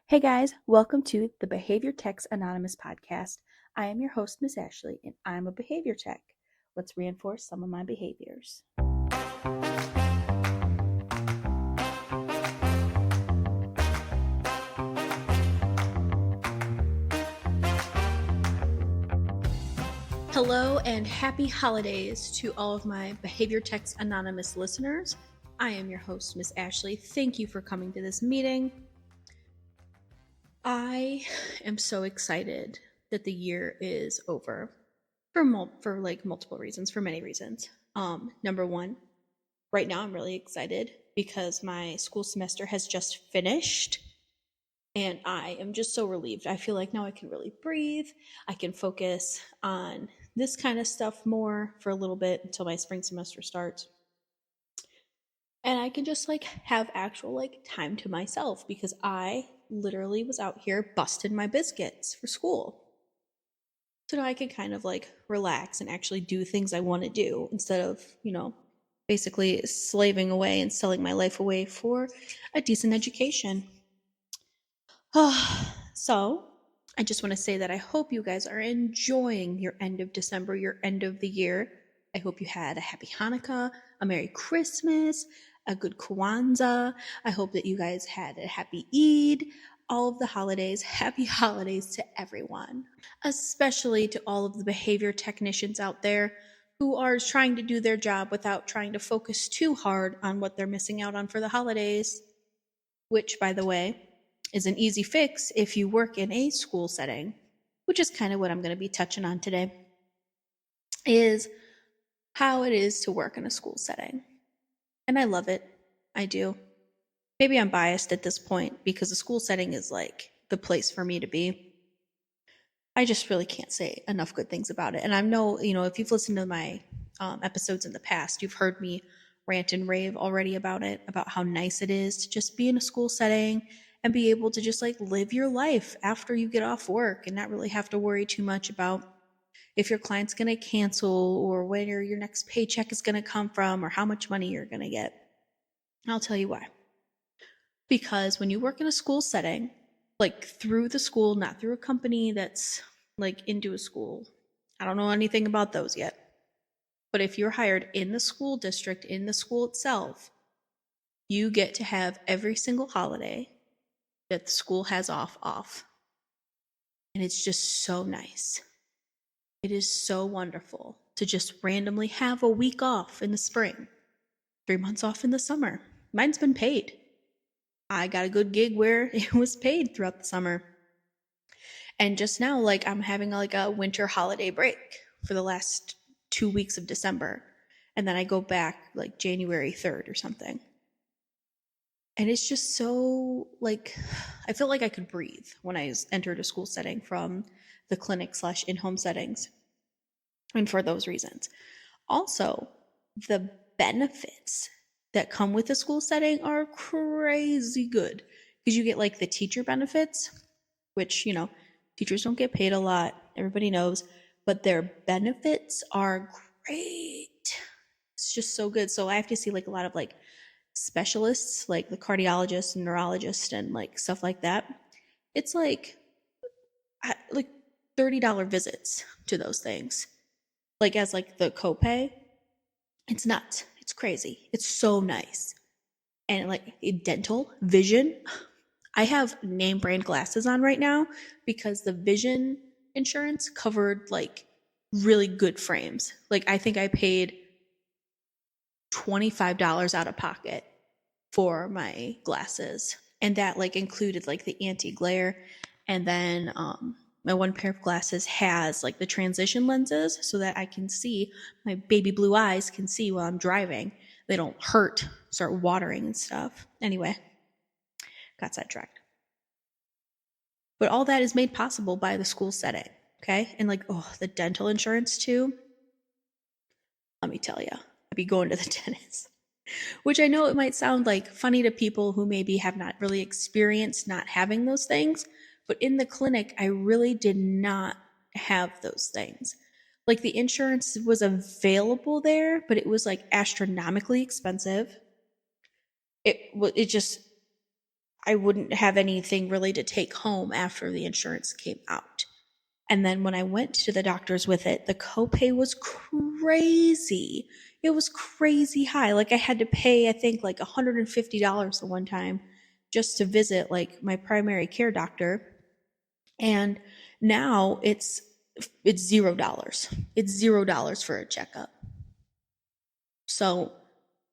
Hey guys, welcome to the Behavior Techs Anonymous podcast. I am your host, Miss Ashley, and I'm a behavior tech. Let's reinforce some of my behaviors. Hello and happy holidays to all of my Behavior Techs Anonymous listeners. I am your host, Miss Ashley. Thank you for coming to this meeting. I am so excited that the year is over for multiple reasons, for many reasons. Number one, right now I'm really excited because my school semester has just finished and I am just so relieved. I feel like now I can really breathe. I can focus on this kind of stuff more for a little bit until my spring semester starts. And I can just have actual time to myself because I literally was out here busting my biscuits for school. So now I can kind of relax and actually do things I want to do instead of, basically slaving away and selling my life away for a decent education. So I just want to say that I hope you guys are enjoying your end of December, your end of the year. I hope you had a happy Hanukkah, a Merry Christmas, a good Kwanzaa. I hope that you guys had a happy Eid, all of the holidays. Happy holidays to everyone, especially to all of the behavior technicians out there who are trying to do their job without trying to focus too hard on what they're missing out on for the holidays, which, by the way, is an easy fix if you work in a school setting, which is kind of what I'm going to be touching on today, is how it is to work in a school setting. And I love it. I do. Maybe I'm biased at this point because the school setting is the place for me to be. I just really can't say enough good things about it. And I know, if you've listened to my episodes in the past, you've heard me rant and rave already about it, about how nice it is to just be in a school setting and be able to just live your life after you get off work and not really have to worry too much about if your client's going to cancel or where your next paycheck is going to come from or how much money you're going to get. And I'll tell you why. Because when you work in a school setting, through the school, not through a company that's into a school. I don't know anything about those yet. But if you're hired in the school district, in the school itself, you get to have every single holiday that the school has off. And it's just so nice. It is so wonderful to just randomly have a week off in the spring, 3 months off in the summer. Mine's been paid. I got a good gig where it was paid throughout the summer. And just now, I'm having a winter holiday break for the last 2 weeks of December. And then I go back January 3rd or something. And it's just so I feel like I could breathe when I entered a school setting from the clinic / in-home settings. And for those reasons. Also, the benefits that come with a school setting are crazy good because you get the teacher benefits, which, teachers don't get paid a lot, everybody knows, but their benefits are great. It's just so good. So I have to see a lot of specialists, like the cardiologist and neurologist and stuff like that. It's $30 visits to those things. As the copay. It's nuts. It's crazy. It's so nice. And dental, vision. I have name brand glasses on right now because the vision insurance covered really good frames. I think I paid $25 out of pocket for my glasses. And that included the anti-glare. And then my one pair of glasses has the transition lenses so that I can see, my baby blue eyes can see while I'm driving. They don't hurt, start watering and stuff. Anyway, got sidetracked. But all that is made possible by the school setting, okay? And the dental insurance too. Let me tell you, I'd be going to the dentist. Which I know it might sound funny to people who maybe have not really experienced not having those things. But in the clinic, I really did not have those things. The insurance was available there, but it was astronomically expensive. It just, I wouldn't have anything really to take home after the insurance came out. And then when I went to the doctors with it, the copay was crazy. It was crazy high. Like I had to pay, I think, like $150 the one time just to visit like my primary care doctor. And now it's $0. It's $0 for a checkup. So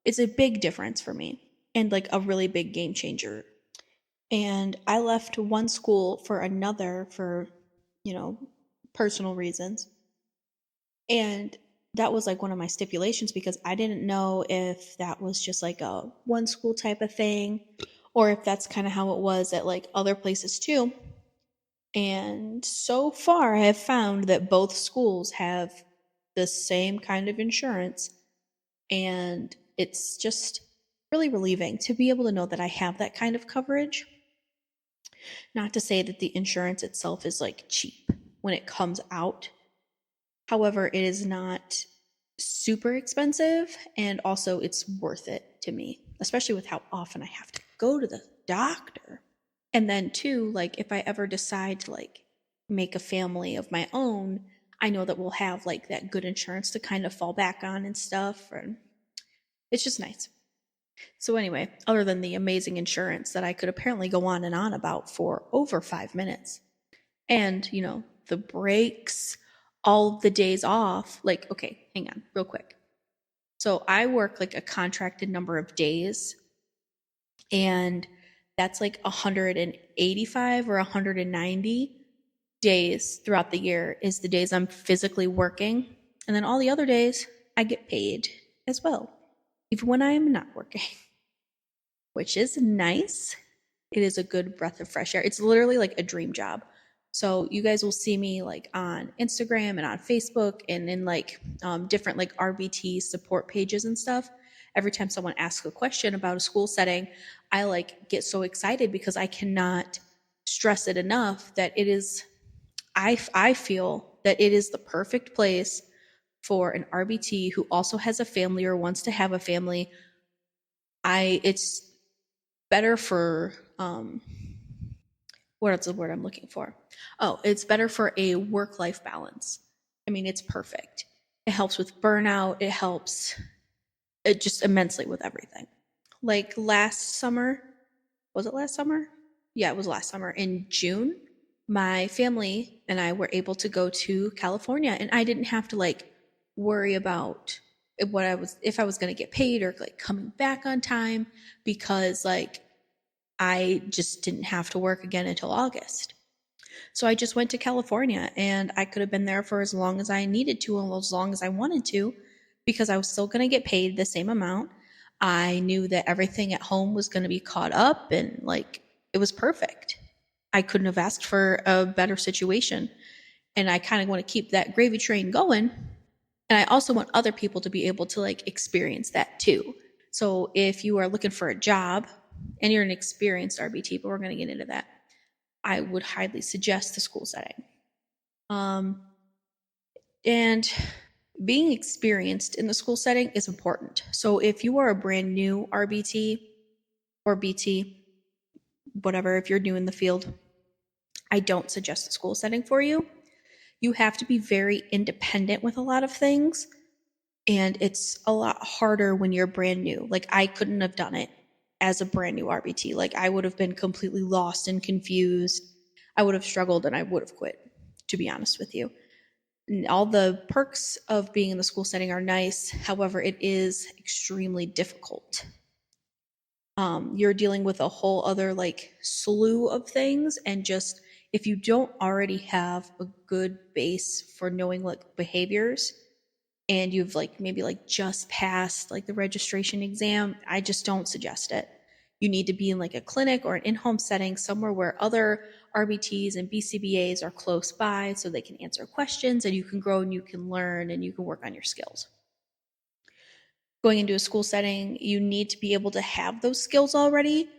it's a big difference for me and like a really big game changer. And I left one school for another for, you know, personal reasons. And that was like one of my stipulations because I didn't know if that was just like a one school type of thing or if that's kind of how it was at like other places too. And so far, I have found that both schools have the same kind of insurance. And it's just really relieving to be able to know that I have that kind of coverage. Not to say that the insurance itself is like cheap when it comes out. However, it is not super expensive and also it's worth it to me, especially with how often I have to go to the doctor. And then too, like if I ever decide to like make a family of my own, I know that we'll have like that good insurance to kind of fall back on and stuff. And it's just nice. So anyway, other than the amazing insurance that I could apparently go on and on about for over 5 minutes, and the breaks, all the days off, like okay, hang on, real quick. So I work like a contracted number of days, and that's like 185 or 190 days throughout the year is the days I'm physically working. And then all the other days I get paid as well, even when I am not working, which is nice. It is a good breath of fresh air. It's literally like a dream job. So you guys will see me like on Instagram and on Facebook and in like different like RBT support pages and stuff. Every time someone asks a question about a school setting, I like get so excited because I cannot stress it enough that it is I feel that it is the perfect place for an RBT who also has a family or wants to have a family. It's better for what's the word I'm looking for? Oh, it's better for a work-life balance. I mean, it's perfect. It helps with burnout. It helps it just immensely with everything. Like last summer, was it last summer? Yeah, it was last summer in June. My family and I were able to go to California, and I didn't have to like worry about if I was going to get paid or like coming back on time because like I just didn't have to work again until August. So I just went to California and I could have been there for as long as I needed to and as long as I wanted to because I was still going to get paid the same amount. I knew that everything at home was going to be caught up and like it was perfect. I couldn't have asked for a better situation. And I kind of want to keep that gravy train going. And I also want other people to be able to like experience that too. So if you are looking for a job and you're an experienced RBT, but we're going to get into that, I would highly suggest the school setting. And being experienced in the school setting is important. So if you are a brand new RBT or BT, whatever, if you're new in the field, I don't suggest the school setting for you. You have to be very independent with a lot of things. And it's a lot harder when you're brand new. Like I couldn't have done it as a brand new RBT. Like I would have been completely lost and confused. I would have struggled and I would have quit, to be honest with you. And all the perks of being in the school setting are nice. However, it is extremely difficult. You're dealing with a whole other like slew of things, and just if you don't already have a good base for knowing like behaviors and you've like maybe like just passed like the registration exam, I just don't suggest it. You need to be in like a clinic or an in-home setting somewhere where other RBTs and BCBAs are close by so they can answer questions and you can grow and you can learn and you can work on your skills. Going into a school setting, you need to be able to have those skills already.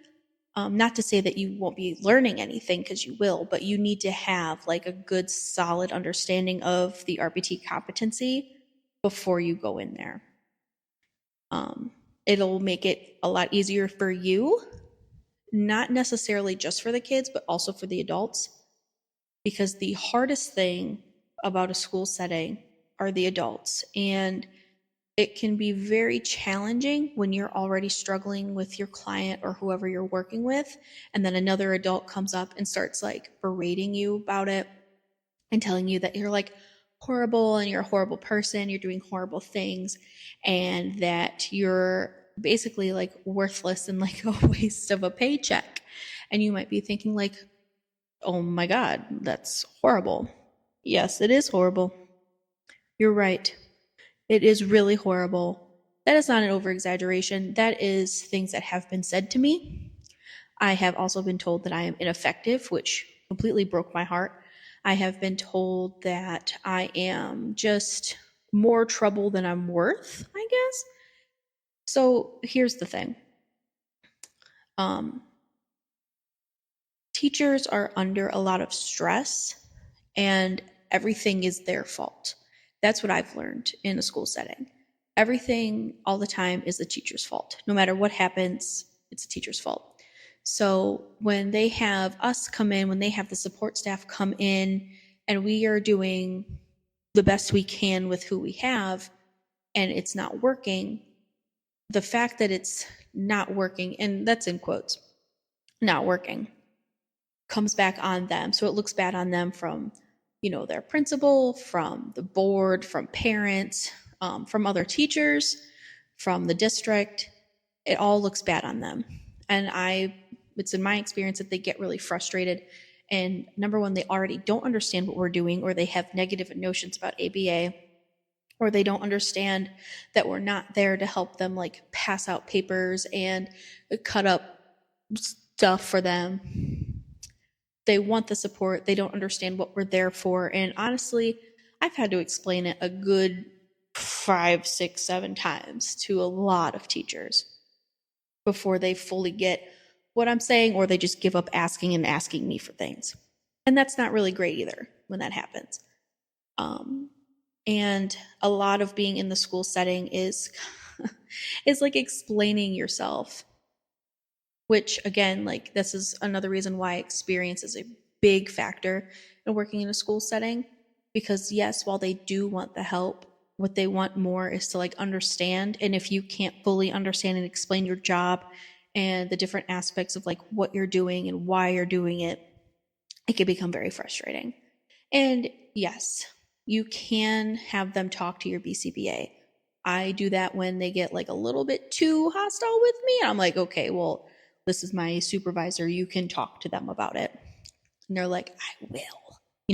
Not to say that you won't be learning anything because you will, but you need to have like a good solid understanding of the RBT competency before you go in there. It'll make it a lot easier for you not necessarily just for the kids, but also for the adults. Because the hardest thing about a school setting are the adults. And it can be very challenging when you're already struggling with your client or whoever you're working with. And then another adult comes up and starts like berating you about it and telling you that you're like horrible and you're a horrible person, you're doing horrible things, and that you're basically like worthless and like a waste of a paycheck. And you might be thinking, like, oh my God, that's horrible. Yes, it is horrible. You're right. It is really horrible. That is not an over exaggeration. That is things that have been said to me. I have also been told that I am ineffective, which completely broke my heart. I have been told that I am just more trouble than I'm worth, I guess. So here's the thing. Um, Teachers are under a lot of stress and everything is their fault. That's what I've learned in a school setting. Everything all the time is the teacher's fault. No matter what happens, it's the teacher's fault. So when they have us come in, when they have the support staff come in, and we are doing the best we can with who we have, and it's not working, the fact that it's not working, and that's in quotes, not working, comes back on them. So it looks bad on them from, their principal, from the board, from parents, from other teachers, from the district. It all looks bad on them. And it's in my experience that they get really frustrated. And number one, they already don't understand what we're doing, or they have negative notions about ABA, or they don't understand that we're not there to help them like pass out papers and cut up stuff for them. They want the support. They don't understand what we're there for. And honestly, I've had to explain it a good 5, 6, 7 times to a lot of teachers before they fully get what I'm saying, or they just give up asking me for things. And that's not really great either when that happens. And a lot of being in the school setting is is like explaining yourself, which again, like, this is another reason why experience is a big factor in working in a school setting. Because yes, while they do want the help, what they want more is to like understand. And if you can't fully understand and explain your job and the different aspects of like what you're doing and why you're doing it, it can become very frustrating. And yes, you can have them talk to your BCBA. I do that when they get like a little bit too hostile with me. I'm like, okay, well, this is my supervisor. You can talk to them about it. And they're like, I will.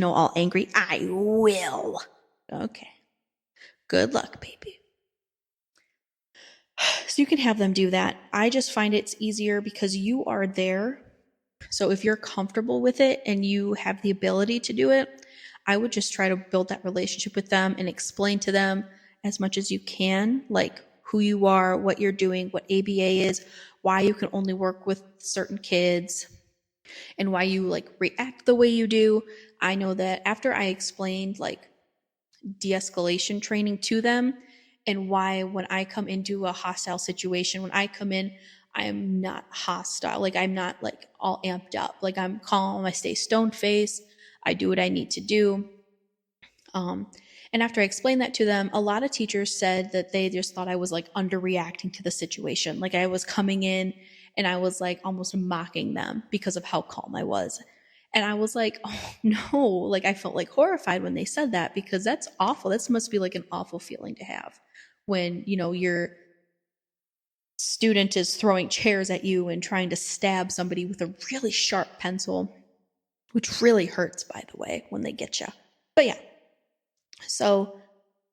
All angry. I will. Okay. Good luck, baby. So you can have them do that. I just find it's easier because you are there. So if you're comfortable with it and you have the ability to do it, I would just try to build that relationship with them and explain to them as much as you can, like who you are, what you're doing, what ABA is, why you can only work with certain kids, and why you like react the way you do. I know that after I explained like de-escalation training to them, and why when I come into a hostile situation, when I come in, I'm not hostile. Like, I'm not like all amped up. Like, I'm calm. I stay stone faced. I do what I need to do. And after I explained that to them, a lot of teachers said that they just thought I was like underreacting to the situation. Like, I was coming in and I was like almost mocking them because of how calm I was. And I was like, oh no, like I felt like horrified when they said that, because that's awful. That must be like an awful feeling to have when, your student is throwing chairs at you and trying to stab somebody with a really sharp pencil, which really hurts, by the way, when they get you. But yeah, so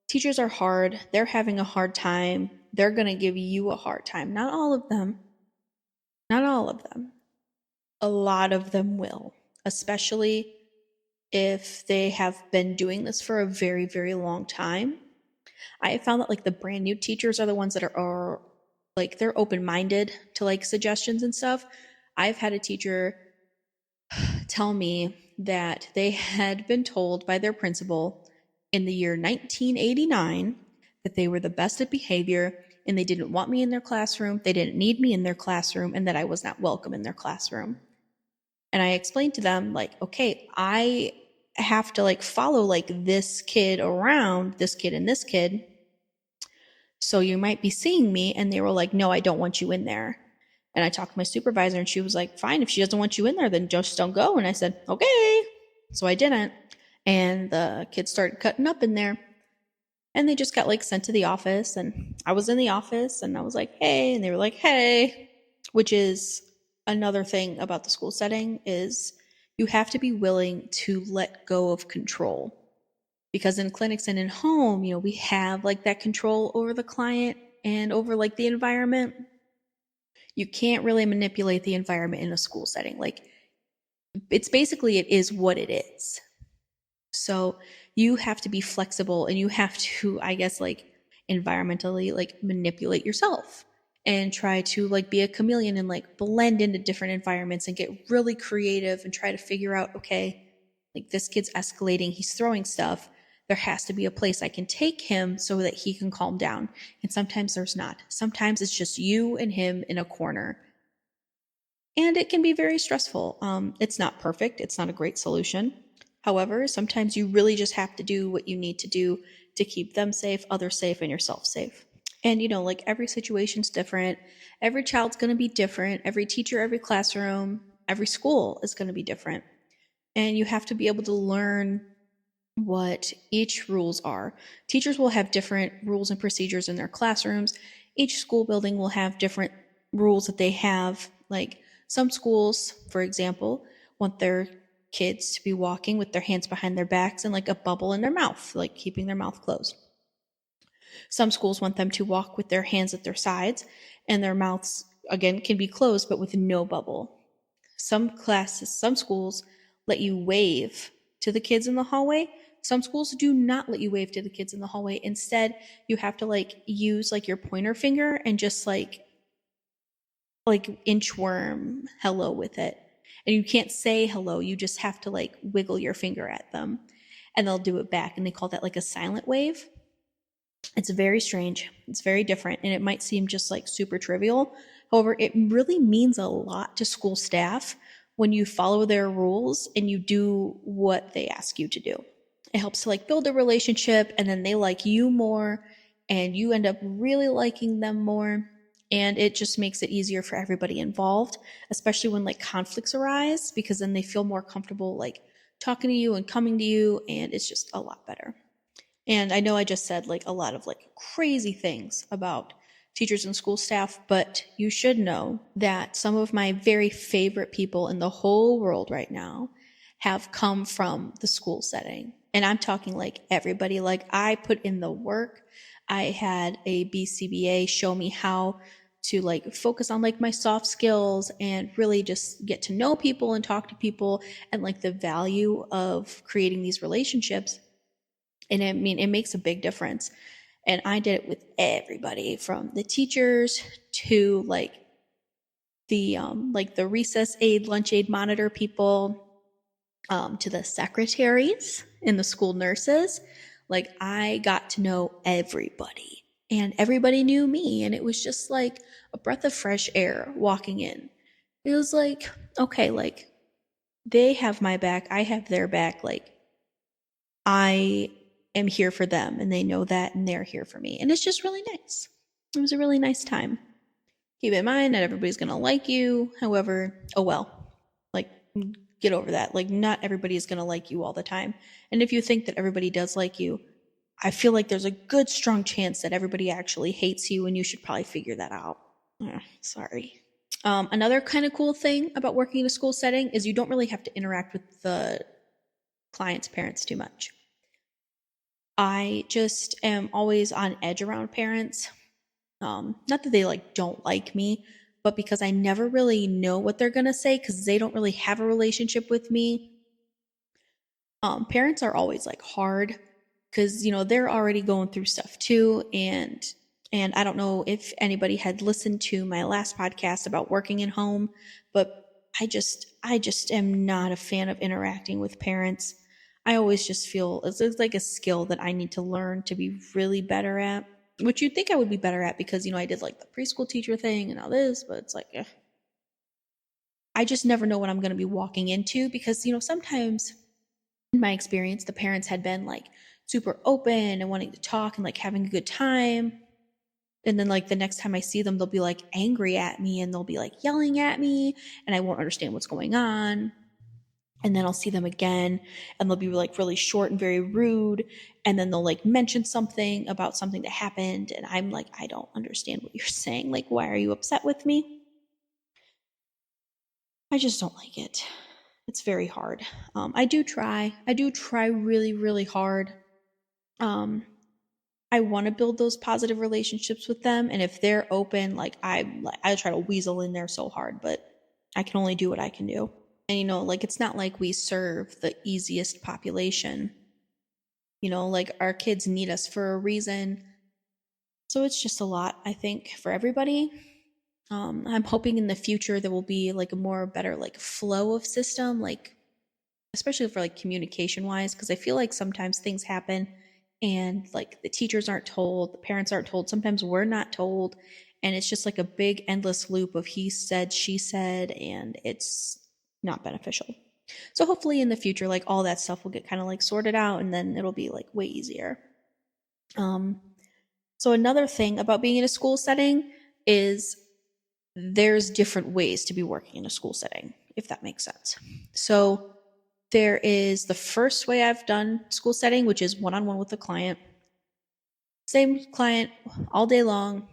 teachers are hard. They're having a hard time. They're going to give you a hard time. Not all of them. Not all of them. A lot of them will, especially if they have been doing this for a very, very long time. I have found that like the brand new teachers are the ones that are like, they're open-minded to like suggestions and stuff. I've had a teacher tell me that they had been told by their principal in the year 1989 that they were the best at behavior and they didn't want me in their classroom, they didn't need me in their classroom, and that I was not welcome in their classroom. And I explained to them, like, okay, I have to like follow like this kid around, this kid and this kid. So you might be seeing me. And they were like, no, I don't want you in there. And I talked to my supervisor and she was like, fine, if she doesn't want you in there, then just don't go. And I said, okay. So I didn't. And the kids started cutting up in there. And they just got like sent to the office. And I was in the office and I was like, hey. And they were like, hey, which is another thing about the school setting is you have to be willing to let go of control. Because in clinics and in home, you know, we have like that control over the client and over like the environment. You can't really manipulate the environment in a school setting. Like it's basically, it is what it is. So you have to be flexible and you have to, I guess, like environmentally like manipulate yourself and try to like be a chameleon and like blend into different environments and get really creative and try to figure out, okay, like this kid's escalating, he's throwing stuff. There has to be a place I can take him so that he can calm down. And sometimes there's not. Sometimes it's just you and him in a corner. And it can be very stressful. It's not perfect. It's not a great solution. However, sometimes you really just have to do what you need to do to keep them safe, others safe, and yourself safe. And, you know, like every situation's different. Every child's going to be different. Every teacher, every classroom, every school is going to be different. And you have to be able to learn what each rules are. Teachers will have different rules and procedures in their classrooms. Each school building will have different rules that they have. Like some schools, for example, want their kids to be walking with their hands behind their backs and like a bubble in their mouth, like keeping their mouth closed. Some schools want them to walk with their hands at their sides and their mouths, again, can be closed but with no bubble. Some schools let you wave to the kids in the hallway. Some schools do not let you wave to the kids in the hallway. Instead, you have to like use like your pointer finger and just like inchworm hello with it. And you can't say hello. You just have to like wiggle your finger at them and they'll do it back. And they call that like a silent wave. It's very strange. It's very different. And it might seem just like super trivial. However, it really means a lot to school staff when you follow their rules and you do what they ask you to do. It helps to like build a relationship and then they like you more and you end up really liking them more. And it just makes it easier for everybody involved, especially when like conflicts arise, because then they feel more comfortable like talking to you and coming to you. And it's just a lot better. And I know I just said like a lot of like crazy things about teachers and school staff, but you should know that some of my very favorite people in the whole world right now have come from the school setting. And I'm talking like everybody. Like I put in the work. I had a BCBA show me how to like focus on like my soft skills and really just get to know people and talk to people and like the value of creating these relationships. And I mean, it makes a big difference. And I did it with everybody from the teachers to like the recess aid, lunch aid monitor people, to the secretaries and the school nurses. Like I got to know everybody and everybody knew me. And it was just like a breath of fresh air walking in. It was like, okay, like they have my back. I have their back. Like I am here for them and they know that and they're here for me. And it's just really nice. It was a really nice time. Keep in mind, not everybody's going to like you. However, oh well, like get over that. Like not everybody is going to like you all the time. And if you think that everybody does like you, I feel like there's a good strong chance that everybody actually hates you and you should probably figure that out. Sorry. Another kind of cool thing about working in a school setting is you don't really have to interact with the clients' parents too much. I just am always on edge around parents. Not that they like don't like me, but because I never really know what they're gonna say because they don't really have a relationship with me. Parents are always like hard because you know they're already going through stuff too, and I don't know if anybody had listened to my last podcast about working in home, but I just am not a fan of interacting with parents. I always just feel it's like a skill that I need to learn to be really better at. which you'd think I would be better at because, I did like the preschool teacher thing and all this, but it's like, I just never know what I'm going to be walking into because, sometimes in my experience, the parents had been like super open and wanting to talk and like having a good time. And then like the next time I see them, they'll be like angry at me and they'll be like yelling at me and I won't understand what's going on. And then I'll see them again and they'll be like really short and very rude. And then they'll like mention something about something that happened. And I'm like, I don't understand what you're saying. Like, why are you upset with me? I just don't like it. It's very hard. I do try. I do try really, really hard. Um, I want to build those positive relationships with them, and if they're open, I try to weasel in there so hard, but I can only do what I can do. And like it's not like we serve the easiest population. Like our kids need us for a reason. So it's just a lot, I think, for everybody. I'm hoping in the future there will be like a more better like flow of system, like especially for like communication wise, because I feel like sometimes things happen and like the teachers aren't told, the parents aren't told, sometimes we're not told, and it's just like a big endless loop of he said, she said, and it's not beneficial. So hopefully in the future, like all that stuff will get kind of like sorted out and then it'll be like way easier. Um, so another thing about being in a school setting is there's different ways to be working in a school setting, if that makes sense. So there is the first way I've done school setting, which is one-on-one with the client. Same client all day long,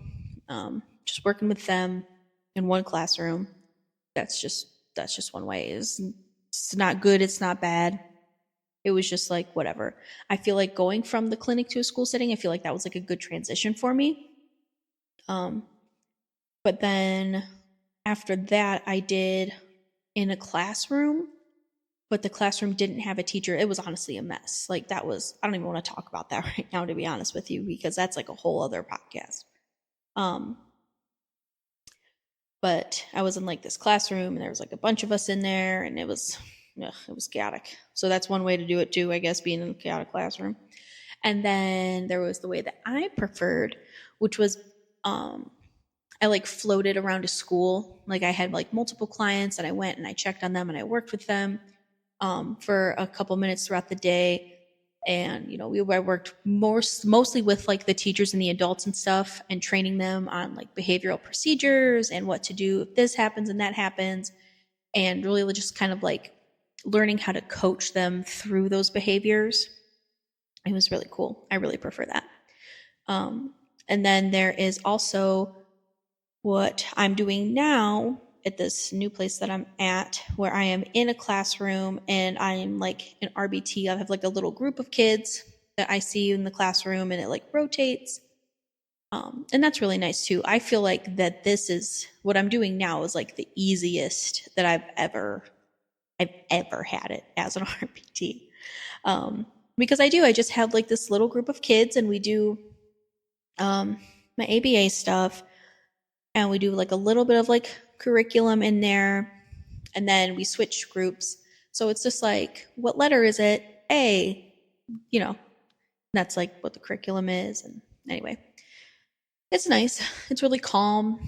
just working with them in one classroom. That's just one way. It's not good. It's not bad. It was just like whatever. I feel like going from the clinic to a school setting, I feel like that was like a good transition for me. But then after that, I did in a classroom, but the classroom didn't have a teacher. It was honestly a mess. Like that was, I don't even want to talk about that right now, to be honest with you, because that's like a whole other podcast. Um, but I was in like this classroom and there was like a bunch of us in there and it was chaotic. So that's one way to do it too, I guess, being in a chaotic classroom. And then there was the way that I preferred, which was I like floated around a school. Like I had like multiple clients and I went and I checked on them and I worked with them for a couple minutes throughout the day. And I worked mostly with like the teachers and the adults and stuff, and training them on like behavioral procedures and what to do if this happens and that happens, and really just kind of like learning how to coach them through those behaviors. It was really cool. I really prefer that. And then there is also what I'm doing now at this new place that I'm at, where I am in a classroom and I am like an RBT. I have like a little group of kids that I see in the classroom and it like rotates. And that's really nice too. I feel like that this is what I'm doing now is like the easiest that I've ever had it as an RBT. Because I just have like this little group of kids and we do my ABA stuff, and we do like a little bit of like curriculum in there, and then we switch groups. So it's just like, what letter is it? A, you know, that's like what the curriculum is. And anyway, it's nice. It's really calm.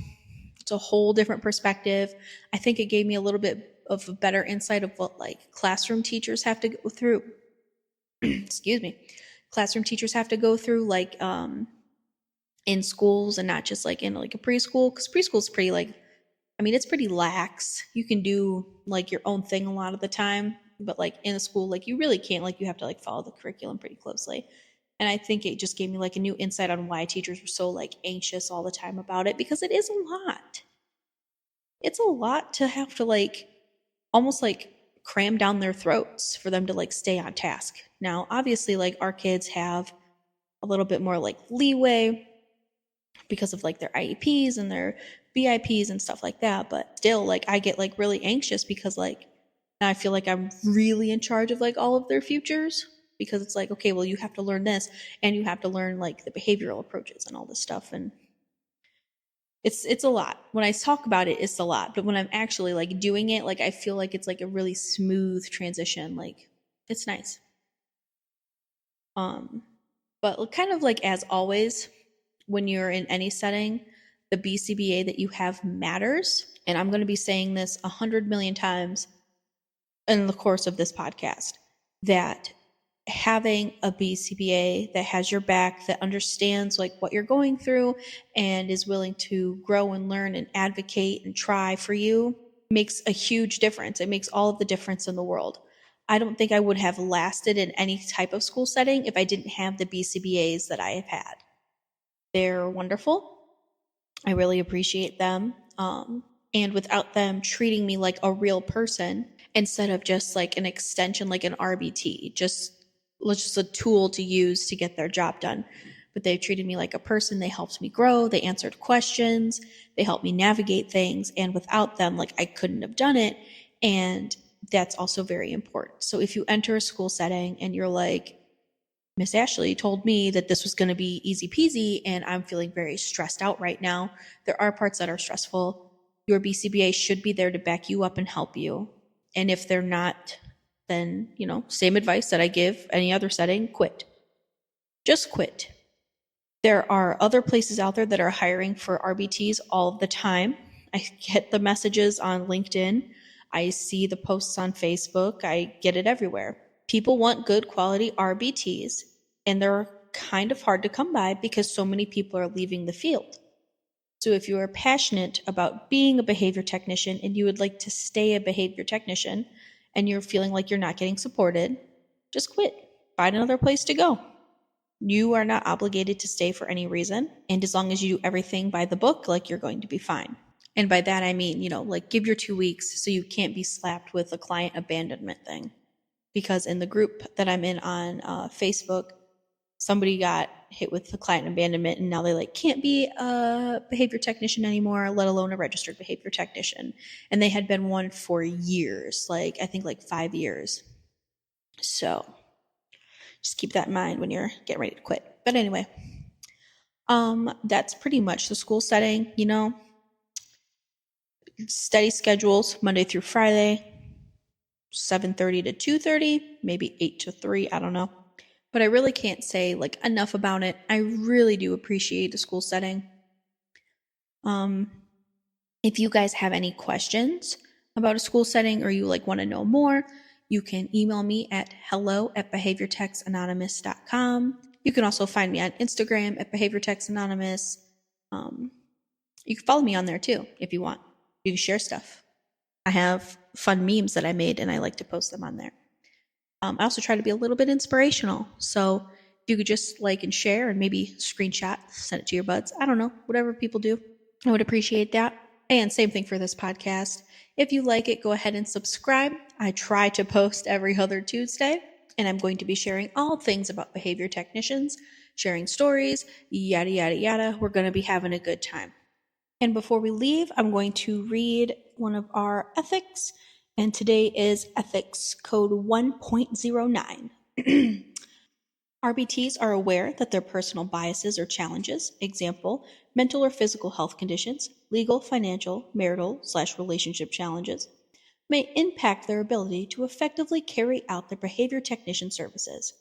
It's a whole different perspective. I think it gave me a little bit of a better insight of what like classroom teachers have to go through. Excuse me. Classroom teachers have to go through like in schools, and not just like in like a preschool, because preschool's pretty like, I mean, it's pretty lax. You can do like your own thing a lot of the time, but like in a school, like you really can't, like you have to like follow the curriculum pretty closely. And I think it just gave me like a new insight on why teachers were so like anxious all the time about it, because it is a lot. It's a lot to have to like almost like cram down their throats for them to like stay on task. Now, obviously, like our kids have a little bit more like leeway because of like their IEPs and their BIPs and stuff like that. But still, like I get like really anxious because like now I feel like I'm really in charge of like all of their futures, because it's like, okay, well, you have to learn this and you have to learn like the behavioral approaches and all this stuff. And it's a lot. When I talk about it, it's a lot. But when I'm actually like doing it, like I feel like it's like a really smooth transition. Like it's nice. Um, but kind of like as always, when you're in any setting, the BCBA that you have matters. And I'm going to be saying this 100 million times in the course of this podcast, that having a BCBA that has your back, that understands like what you're going through and is willing to grow and learn and advocate and try for you makes a huge difference. It makes all of the difference in the world. I don't think I would have lasted in any type of school setting if I didn't have the BCBAs that I have had. They're wonderful. I really appreciate them. And without them treating me like a real person instead of just like an extension, like an RBT, just a tool to use to get their job done. But they treated me like a person. They helped me grow. They answered questions. They helped me navigate things. And without them, like, I couldn't have done it. And that's also very important. So if you enter a school setting and you're like, Miss Ashley told me that this was going to be easy peasy and I'm feeling very stressed out right now, there are parts that are stressful. Your BCBA should be there to back you up and help you. And if they're not, then, same advice that I give any other setting, quit. Just quit. There are other places out there that are hiring for RBTs all the time. I get the messages on LinkedIn. I see the posts on Facebook. I get it everywhere. People want good quality RBTs, and they're kind of hard to come by because so many people are leaving the field. So if you are passionate about being a behavior technician and you would like to stay a behavior technician and you're feeling like you're not getting supported, just quit. Find another place to go. You are not obligated to stay for any reason. And as long as you do everything by the book, like, you're going to be fine. And by that, I mean, like, give your 2 weeks so you can't be slapped with a client abandonment thing. Because in the group that I'm in on Facebook, somebody got hit with the client abandonment and now they can't be a behavior technician anymore, let alone a registered behavior technician. And they had been one for years, I think 5 years. So just keep that in mind when you're getting ready to quit. But anyway, that's pretty much the school setting, steady schedules, Monday through Friday, 7:30 to 2:30, maybe 8 to 3, I don't know. But I really can't say enough about it. I really do appreciate the school setting. If you guys have any questions about a school setting or you want to know more, you can email me at hello@behaviortechsanonymous.com. You can also find me on Instagram at behaviortechsanonymous. You can follow me on there too if you want. You can share stuff. I have fun memes that I made and I like to post them on there. I also try to be a little bit inspirational. So if you could just and share and maybe screenshot, send it to your buds. I don't know, whatever people do. I would appreciate that. And same thing for this podcast. If you like it, go ahead and subscribe. I try to post every other Tuesday, and I'm going to be sharing all things about behavior technicians, sharing stories, yada, yada, yada. We're going to be having a good time. And before we leave, I'm going to read one of our ethics. And today is Ethics Code 1.09. RBTs are aware that their personal biases or challenges, example, mental or physical health conditions, legal, financial, marital/relationship challenges, may impact their ability to effectively carry out their behavior technician services.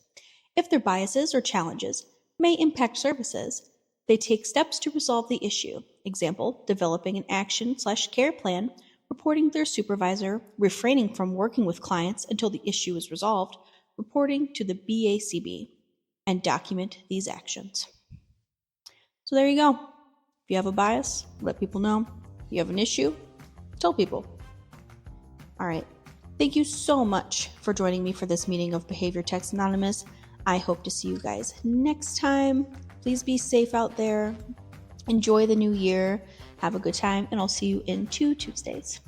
If their biases or challenges may impact services, they take steps to resolve the issue, example, developing an action/care plan, reporting their supervisor, refraining from working with clients until the issue is resolved, reporting to the BACB, and document these actions. So there you go. If you have a bias, let people know. If you have an issue, tell people. All right. Thank you so much for joining me for this meeting of Behavior Techs Anonymous. I hope to see you guys next time. Please be safe out there. Enjoy the new year. Have a good time, and I'll see you in 2 Tuesdays.